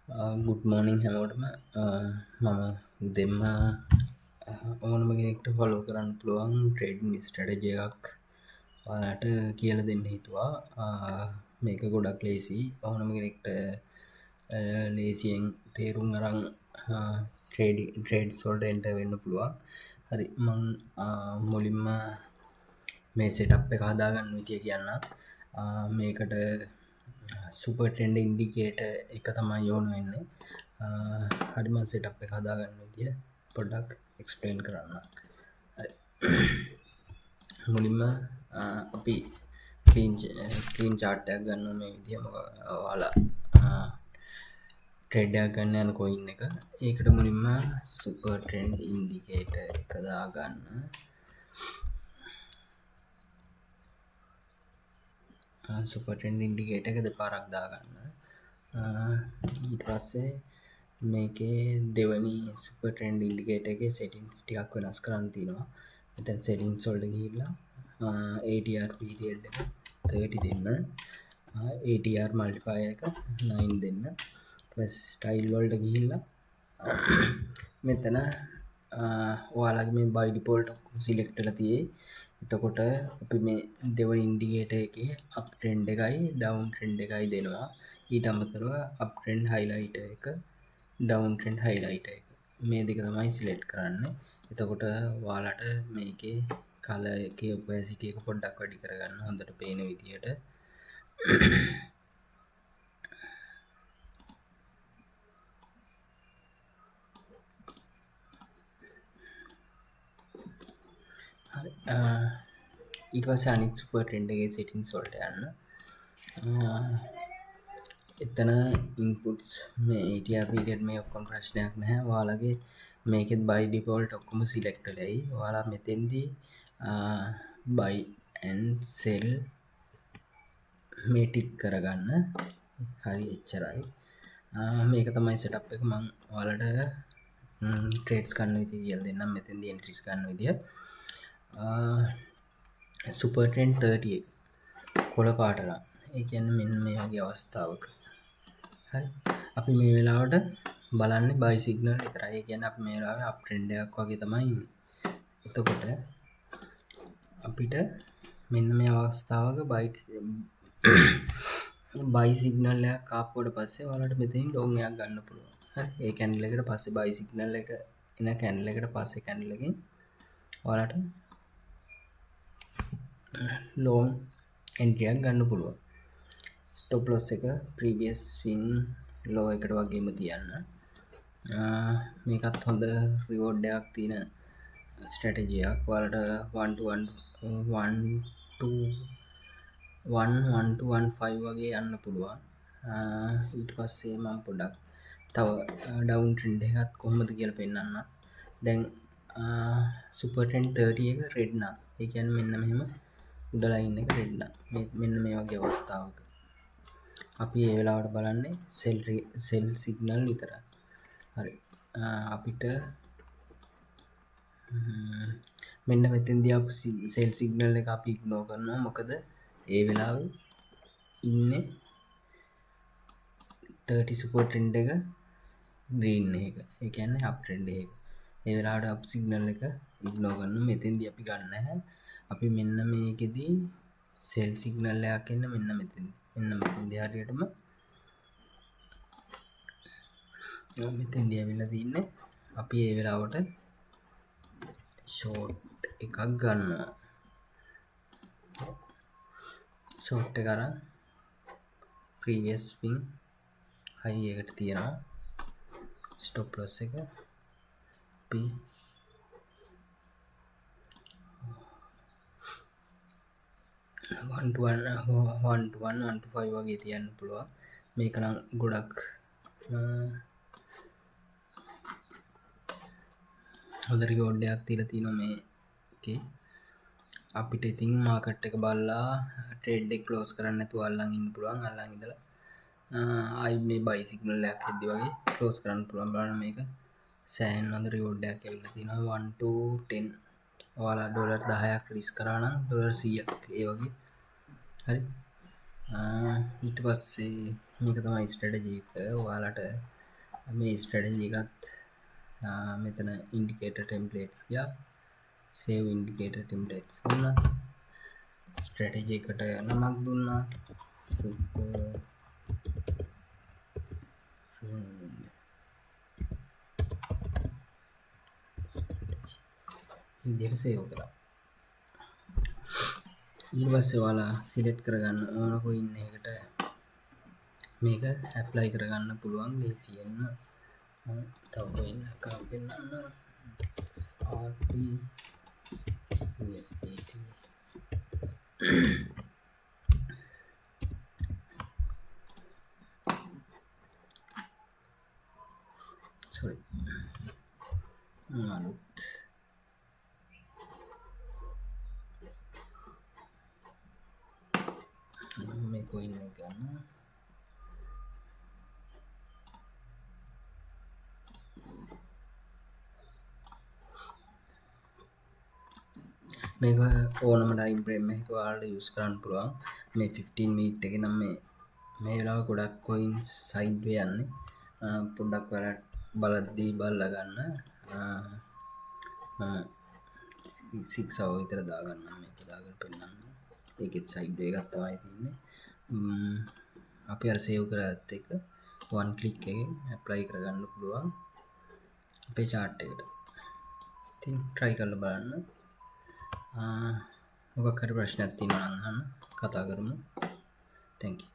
Good මෝනිින් හැමෝටම මම දෙම්ම ඕනම කෙනෙක්ට ෆොලෝ කරන්න පුළුවන් ට්‍රේඩන් ස්ටඩජ එකක් ඔයාලට කියල දෙන්න හිතුවා. මේක ගොඩක් ලේසි ඕනම කෙනෙක්ට ලේසියෙන් තේරුම් අරං ට්‍රේඩ් සෝල්ට එන්ට වෙන්න පුළුවන්. හරි මං මුලින්ම මේ සෙටප් එක හදාගන්න විතිය කියන්න. මේකට සුපර් ට්‍රෙන්ඩ් ඉන්ඩිකේට එක තමයි යෝන වෙන්නේ. හරිම සෙටප් එක හදාගන්න විදිය පොඩ්ඩක් එක්ස්පලේන් කරන්න. මුලින්ම අපි කලීන් චාට්ටයක් ගන්න මේ විදිහම වාලා ට්‍රෙඩ්ඩයක් ගන්න යන කොයින්න එක. ඒකට මුලින්ම සුපර් ට්‍රෙන්ඩ් ඉන්ඩිකේට එක දාගන්න. සුපර් ට්‍රෙන්ඩ් ඉන්ඩිකේට එක දෙපාරක් දාගන්න. ඊට පස්සේ මේකේ දෙවනි සුපර් ට්‍රෙන්ඩ් ඉන්ඩිකේටර් එකේ සෙටින්ග්ස් ටිකක් වෙනස් කරන්න තියෙනවා. මෙතන සෙටින්ග්ස් වලට ගිහිල්ලා ATR පීරියඩ් එක 30 දෙන්න. ATR මල්ටිපයර් එක 9 දෙන්න. ඊට පස්සේ ස්ටයිල් වලට ගිහිල්ලා මෙතන ඔයාලගේ මේ බයි ඩිෆෝල්ට් සිලෙක්ට් වෙලා තියෙයි. එතකොට අපි මේ දෙවන ඉන්ඩිකේටර් එකේ අප් ට්‍රෙන්ඩ් එකයි ඩවුන් ට්‍රෙන්ඩ් එකයි දෙනවා. ඊට අමතරව අප් ට්‍රෙන්ඩ් හයිලයිටර් එක ඩවුන් ට්‍රෙන්ඩ් හයිලයිටර් එක මේ දෙක තමයි සිලෙක්ට් කරන්නේ. එතකොට ඔයාලට මේකේ කලර් එකේ ඔපැසිටි එක පොඩ්ඩක් වැඩි කරගන්න හොඳට පේන විදියට. හරි ඊට පස්සේ අනිත් සුපර් ට්‍රෙන්ඩ් එකේ සෙටින්ග්ස් වලට යන්න. එතන ඉන්පුට්ස් මේ ATR පීරියඩ් මේ ඔක්කොම ප්‍රශ්නයක් නැහැ. ඔයාලගේ මේකෙත් by default ඔක්කොම සිලෙක්ට් වෙලයි. ඔයාලා මෙතෙන්දී buy and sell මේ ටික් කරගන්න. හරි එච්චරයි. මේක තමයි setup එක. මම ඔයාලට trades ගන්න විදිය කියලා දෙන්නම්. මෙතෙන්දී entries ගන්න විදිය. super trend 30 එක කොළ පාට නම් ඒ කියන්නේ මෙන්න මේ වගේ අවස්ථාවක හරි අපි මේ වෙලාවට බලන්නේ buy signal විතරයි. ඒ කියන්නේ අපි මේ වෙලාවේ up trend එකක් වගේ තමයි ඉන්නේ. එතකොට අපිට මෙන්න මේ අවස්ථාවක buy signal එකක් ආපුවට පස්සේ ඔයාලට මෙතනින් long එකක් ගන්න පුළුවන්. හරි ඒ candle එකට පස්සේ buy signal එක එන candle එකට පස්සේ candle එකකින් ඔයාලට long entry එකක් ගන්න පුළුවන්. stop loss එක previous swing low එකට වගේම තියන්න. මේකත් හොඳ reward එකක් තියෙන strategy එකක්. ඔයාලට 1 to 1.15 වගේ යන්න පුළුවන්. ඊට පස්සේ මම පොඩ්ඩක් තව down trend එකත් කොහොමද කියලා පෙන්නන්න. දැන් super trend 30 එක red නම් ඒ කියන්නේ මෙන්න මෙහෙම උඩ line එක red නම් මෙන්න මේ වගේ අවස්ථාවක අපි ඒ වෙලාවට බලන්නේ sell signal විතරයි. හරි අපිට මෙන්න මෙතෙන්දී අපි sell signal එක අපි ignore කරනවා. මොකද ඒ වෙලාවේ ඉන්නේ 30 support trend එක green එක. ඒ කියන්නේ up trend එක. ඒ වෙලාවට up signal එක ignore කරනවා. මෙතෙන්දී අපි ගන්න නැහැ. අපි මෙන්න මේකෙදී sell signal එකක් එන්න මෙන්න මෙතෙන්දී හරියටම මෙතෙන්දී ඇවිල්ලා තින්නේ අපි ඒ වෙලාවට short එකක් ගන්නවා. short එක අරන් previous swing high එකට තියනවා. stop loss එක අපි 1 to 1.5 වගේ තියන්න පුළුවන්. මේක නම් ගොඩක් හොඳ රිවෝඩ් එකක් තියලා තියෙනවා මේකේ. අපිට ඉතින් මාකට් එක බලලා ට්‍රේඩ් එක ක්ලෝස් කරන්න නැතුව අල්ලන් ඉන්න පුළුවන්. අල්ලන් ඉඳලා ආයි මේ buy signal එකක් එද්දි වගේ ක්ලෝස් කරන්න පුළුවන්. බලන්න මේක සෑහෙන හොඳ රිවෝඩ් එකක් ඇවිල්ලා තියෙනවා 1 to 10. ඔයාලා ඩොලර් 10ක් රිස්ක් කරා නම් ඩොලර් 100ක් ඒ වගේ. හරි ඊට පස්සේ මේක තමයි ස්ට්‍රැටජි එක. ඔයාලට මේ ස්ට්‍රැටජි එකත් මෙතන ඉන්ඩිකේටර් ටෙම්ප්ලේට්ස් ගියා සේව් ඉන්ඩිකේටර් ටෙම්ප්ලේට්ස් දුන්නා ස්ට්‍රැටජි එකට නමක් දුන්නා සුපර් විදිහට සේව් කරා ඊට පස්සේ ඔයාලා සිලෙක්ට් කරගන්න ඕන කොයින් එකකට මේක ඇප්ලයි කරගන්න පුළුවන් ලේසියෙන්ම තව කොයින් එකක් පෙන්නන්න RP USDT sorry අලුත් මේ කොයින් එක ගන්න මේක ඕනම ටයිම් ෆ්‍රේම් එකක ඔයාලට යූස් කරන්න පුළුවන් මේ 15 මිනිට් එකේ නම් මේ වෙලාව ගොඩක් කොයින්ස් සයිඩ් වේ යන්නේ පොඩ්ඩක් ඔයාලා බලද්දී බලලා ගන්න මම 6 hour විතර දාගන්න මේක දාගෙන පෙන්නන්න ඒකෙත් සයිඩ් වේ එකක් තමයි තියෙන්නේ අපි අර සේව් කරගත්ත එක වන් ක්ලික් එකෙන් ඇප්ලයි කරගන්න පුළුවන් අපේ chart එකට ඉතින් try කරලා බලන්න මොකක් හරි ප්‍රශ්නයක් තියෙනවා නම් අහන්න කතා කරමු thank you